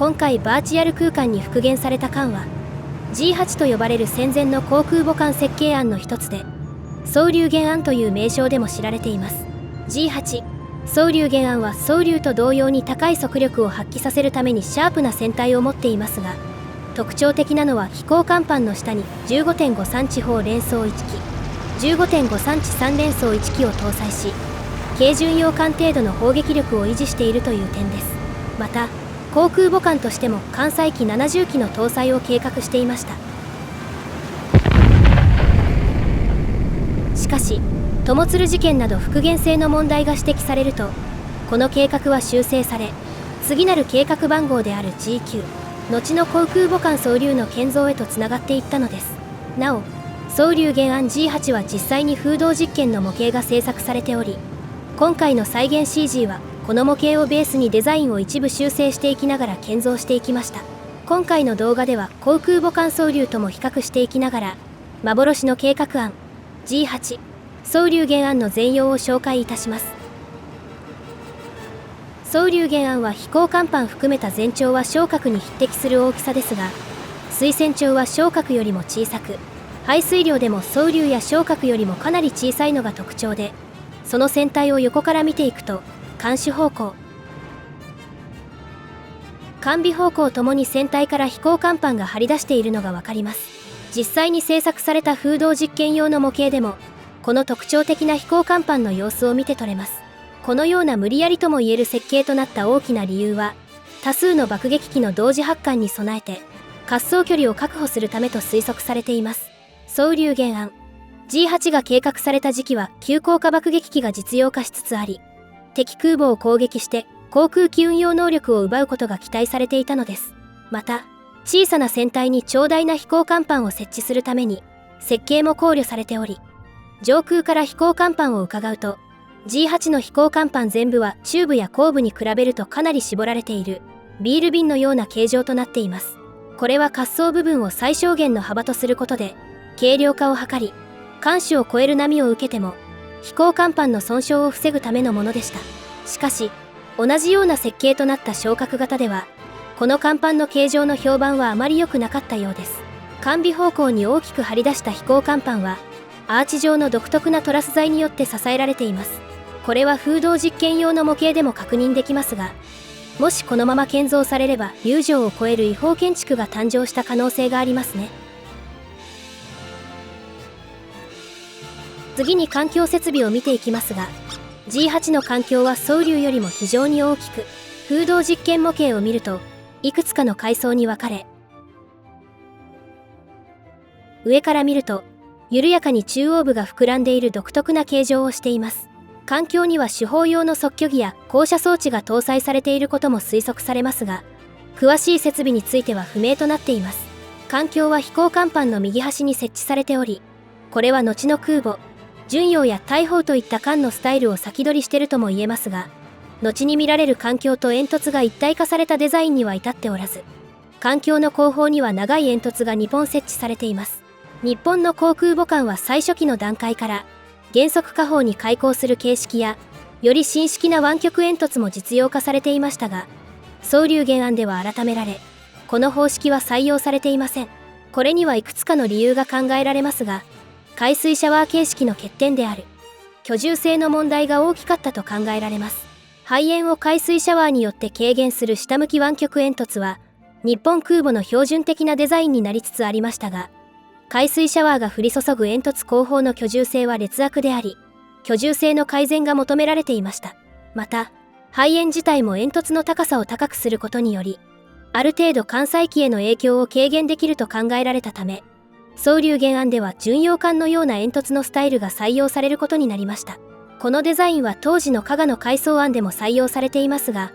今回バーチャル空間に復元された艦は G8 と呼ばれる戦前の航空母艦設計案の一つで、双竜舷案という名称でも知られています。 G8 双竜舷案は双竜と同様に高い速力を発揮させるためにシャープな船体を持っていますが、特徴的なのは飛行甲板の下に 15.53 地方連装1機、15.53地3連装1機を搭載し、軽巡洋艦程度の砲撃力を維持しているという点です。また航空母艦としても艦載機70機の搭載を計画していました。しかし友鶴事件など復元性の問題が指摘されると、この計画は修正され、次なる計画番号である G9、 後の航空母艦双竜の建造へとつながっていったのです。なお双竜舷案 G8 は実際に風洞実験の模型が製作されており、今回の再現 CG はこの模型をベースにデザインを一部修正していきながら建造していきました。今回の動画では航空母艦双竜とも比較していきながら、幻の計画案 G8 双竜舷案の全容を紹介いたします。双竜舷案は飛行甲板含めた全長は小角に匹敵する大きさですが、水船長は小角よりも小さく、排水量でも双竜や小角よりもかなり小さいのが特徴で、その船体を横から見ていくと、艦首方向、艦尾方向ともに船体から飛行甲板が張り出しているのが分かります。実際に製作された風洞実験用の模型でも、この特徴的な飛行甲板の様子を見て取れます。このような無理やりとも言える設計となった大きな理由は、多数の爆撃機の同時発艦に備えて滑走距離を確保するためと推測されています。双竜舷案 G8 が計画された時期は急降下爆撃機が実用化しつつあり、敵空母を攻撃して航空機運用能力を奪うことが期待されていたのです。また小さな船体に長大な飛行甲板を設置するために設計も考慮されており、上空から飛行甲板を伺うと G8 の飛行甲板全部は中部や後部に比べるとかなり絞られているビール瓶のような形状となっています。これは滑走部分を最小限の幅とすることで軽量化を図り、艦首を超える波を受けても飛行甲板の損傷を防ぐためのものでした。しかし同じような設計となった小角型では、この甲板の形状の評判はあまり良くなかったようです。艦尾方向に大きく張り出した飛行甲板はアーチ状の独特なトラス材によって支えられています。これは風洞実験用の模型でも確認できますが、もしこのまま建造されれば友情を超える違法建築が誕生した可能性がありますね。次に環境設備を見ていきますが、 G8 の環境は双竜よりも非常に大きく、風洞実験模型を見るといくつかの階層に分かれ、上から見ると緩やかに中央部が膨らんでいる独特な形状をしています。環境には主砲用の測距儀や降車装置が搭載されていることも推測されますが、詳しい設備については不明となっています。環境は飛行甲板の右端に設置されており、これは後の空母巡洋や大砲といった艦のスタイルを先取りしているとも言えますが、後に見られる環境と煙突が一体化されたデザインには至っておらず、環境の後方には長い煙突が2本設置されています。日本の航空母艦は最初期の段階から原則下方に開口する形式や、より新式な湾曲煙突も実用化されていましたが、双竜舷案では改められ、この方式は採用されていません。これにはいくつかの理由が考えられますが、海水シャワー形式の欠点である居住性の問題が大きかったと考えられます。排煙を海水シャワーによって軽減する下向き湾曲煙突は日本空母の標準的なデザインになりつつありましたが、海水シャワーが降り注ぐ煙突後方の居住性は劣悪であり、居住性の改善が求められていました。また排煙自体も煙突の高さを高くすることにより、ある程度艦載機への影響を軽減できると考えられたため、双竜舷案では巡洋艦のような煙突のスタイルが採用されることになりました。このデザインは当時の加賀の改装案でも採用されていますが、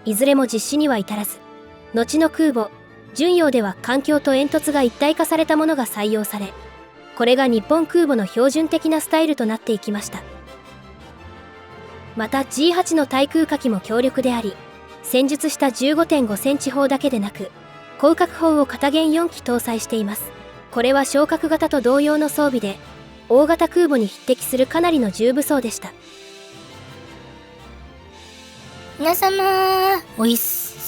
いずれも実施には至らず、後の空母巡洋では環境と煙突が一体化されたものが採用され、これが日本空母の標準的なスタイルとなっていきました。また G8 の対空火器も強力であり、戦術した 15.5 センチ砲だけでなく広角砲を片舷4機搭載しています。これは小角型と同様の装備で、大型空母に匹敵するかなりの重武装でした。皆様おいっ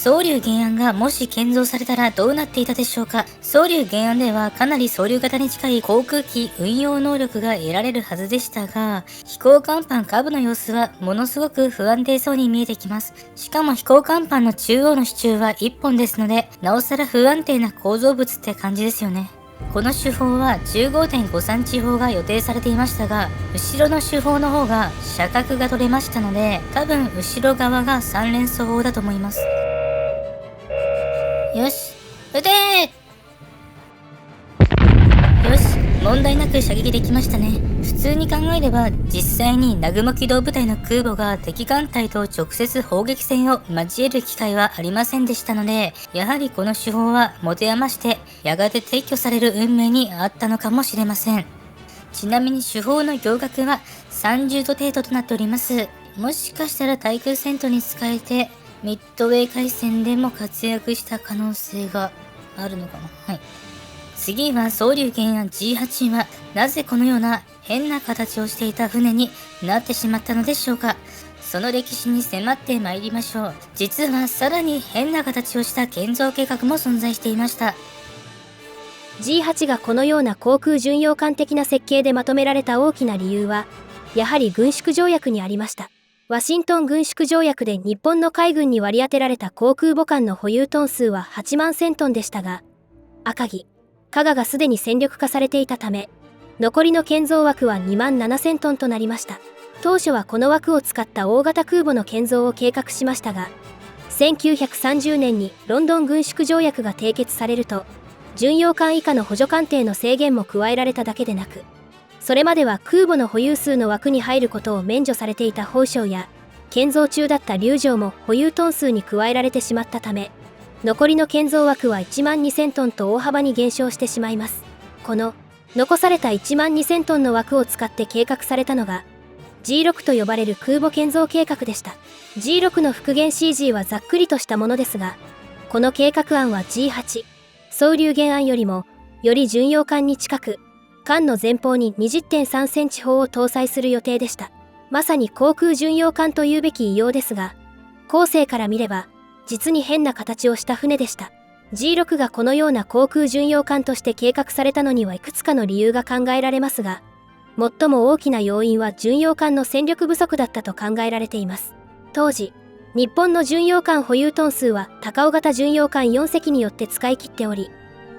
双竜原案がもし建造されたらどうなっていたでしょうか。双竜原案ではかなり双竜型に近い航空機運用能力が得られるはずでしたが、飛行甲板下部の様子はものすごく不安定そうに見えてきます。しかも飛行甲板の中央の支柱は1本ですので、なおさら不安定な構造物って感じですよね。この手法は 15.53 地方が予定されていましたが、後ろの手法の方が射角が取れましたので、多分後ろ側が3連装法だと思います。よし、撃てー。よし、問題なく射撃できましたね。普通に考えれば、実際に南雲機動部隊の空母が敵艦隊と直接砲撃戦を交える機会はありませんでしたので、やはりこの手法は持て余してやがて撤去される運命にあったのかもしれません。ちなみに手法の行角は30度程度となっております。もしかしたら対空戦闘に使えて、ミッドウェー海戦でも活躍した可能性があるのかな。はい。次は双竜原案 G8 はなぜこのような変な形をしていた船になってしまったのでしょうか。その歴史に迫ってまいりましょう。実はさらに変な形をした建造計画も存在していました。 G8 がこのような航空巡洋艦的な設計でまとめられた大きな理由は、やはり軍縮条約にありました。ワシントン軍縮条約で日本の海軍に割り当てられた航空母艦の保有トン数は8万1000トンでしたが、赤城、加賀がすでに戦力化されていたため、残りの建造枠は2万7000トンとなりました。当初はこの枠を使った大型空母の建造を計画しましたが、1930年にロンドン軍縮条約が締結されると、巡洋艦以下の補助艦艇の制限も加えられただけでなく、それまでは空母の保有数の枠に入ることを免除されていた宝生や、建造中だった龍城も保有トン数に加えられてしまったため、残りの建造枠は1万2000トンと大幅に減少してしまいます。この残された1万2000トンの枠を使って計画されたのが G6 と呼ばれる空母建造計画でした。 G6 の復元 CG はざっくりとしたものですが、この計画案は G8 双竜原案よりもより巡洋艦に近く、艦の前方に 20.3 センチ砲を搭載する予定でした。まさに航空巡洋艦というべき異様ですが、後世から見れば実に変な形をした船でした。G6 がこのような航空巡洋艦として計画されたのにはいくつかの理由が考えられますが、最も大きな要因は巡洋艦の戦力不足だったと考えられています。当時、日本の巡洋艦保有トン数は高尾型巡洋艦4隻によって使い切っており、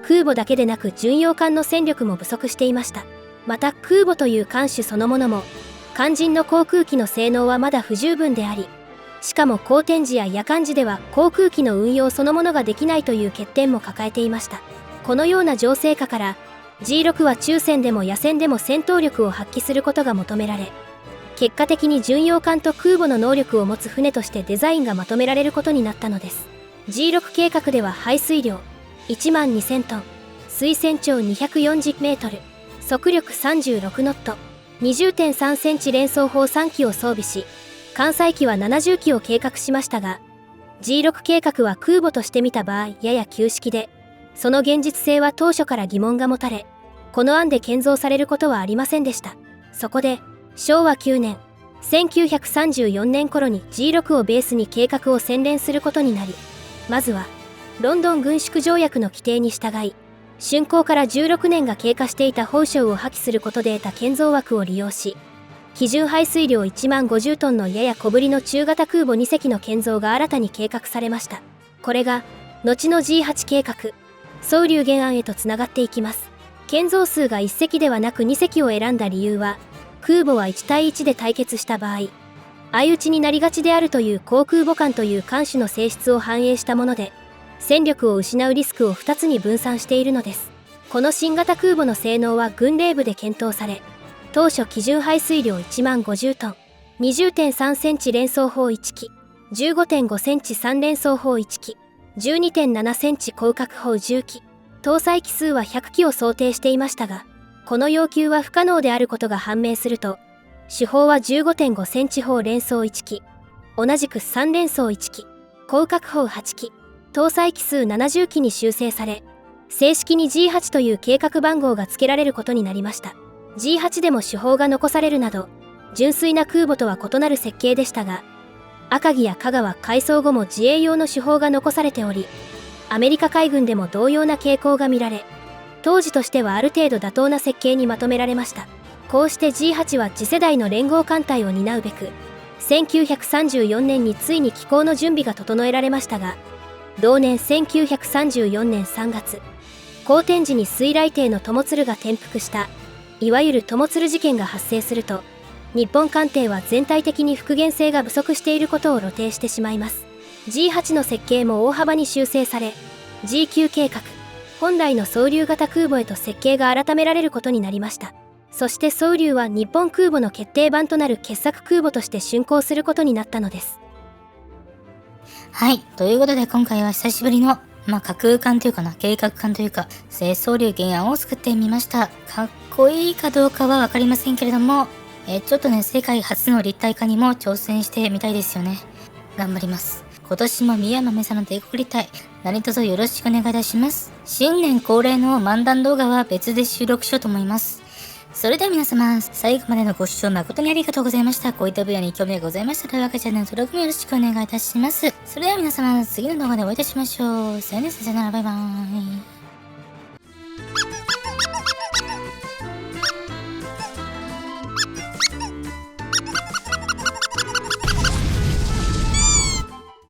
空母だけでなく巡洋艦の戦力も不足していました。また空母という艦種そのものも、肝心の航空機の性能はまだ不十分であり、しかも好天時や夜間時では航空機の運用そのものができないという欠点も抱えていました。このような情勢下から G6 は中戦でも野戦でも戦闘力を発揮することが求められ、結果的に巡洋艦と空母の能力を持つ船としてデザインがまとめられることになったのです。 G6 計画では排水量1万2000トン、水船長240メートル、速力36ノット、20.3 センチ連装砲3機を装備し、艦載機は70機を計画しましたが、 G6 計画は空母として見た場合やや旧式で、その現実性は当初から疑問が持たれ、この案で建造されることはありませんでした。そこで昭和9年1934年頃に G6 をベースに計画を洗練することになり、まずはロンドン軍縮条約の規定に従い、竣工から16年が経過していた宝生を破棄することで得た建造枠を利用し、基準排水量1万50トンのやや小ぶりの中型空母2隻の建造が新たに計画されました。これが後の G8 計画双竜原案へとつながっていきます。建造数が1隻ではなく2隻を選んだ理由は、空母は1対1で対決した場合相打ちになりがちであるという航空母艦という艦種の性質を反映したもので、戦力を失うリスクを2つに分散しているのです。この新型空母の性能は軍令部で検討され、当初基準排水量1万50トン、20.3 センチ連装砲1機、15.5 センチ3連装砲1機、12.7 センチ広角砲10機、搭載機数は100機を想定していましたが、この要求は不可能であることが判明すると、主砲は 15.5 センチ砲連装1機、同じく3連装1機、広角砲8機、搭載機数70機に修正され、正式に G8 という計画番号が付けられることになりました。G8 でも主砲が残されるなど、純粋な空母とは異なる設計でしたが、赤城や香川改装後も自衛用の手法が残されており、アメリカ海軍でも同様な傾向が見られ、当時としてはある程度妥当な設計にまとめられました。こうして G8 は次世代の連合艦隊を担うべく、1934年についに寄港の準備が整えられましたが、同年1934年3月、好天時に水雷艇の友鶴が転覆した、いわゆる友鶴事件が発生すると、日本艦艇は全体的に復元性が不足していることを露呈してしまいます。G8 の設計も大幅に修正され、G9 計画、本来の総流型空母へと設計が改められることになりました。そして総流は日本空母の決定版となる傑作空母として竣工することになったのです。はい。ということで今回は久しぶりの、架空艦というかな、計画艦というか、総流原案を作ってみました。かっこいいかどうかはわかりませんけれども、ちょっとね、世界初の立体化にも挑戦してみたいですよね。頑張ります。今年も宮豆さんの帝国立体、何卒よろしくお願いいたします。新年恒例の漫談動画は別で収録しようと思います。それでは皆様、最後までのご視聴誠にありがとうございました。こういった分野に興味がございましたら、チャンネル登録もよろしくお願いいたします。それでは皆様、次の動画でお会いいたしましょう。さよなら、バイバーイ。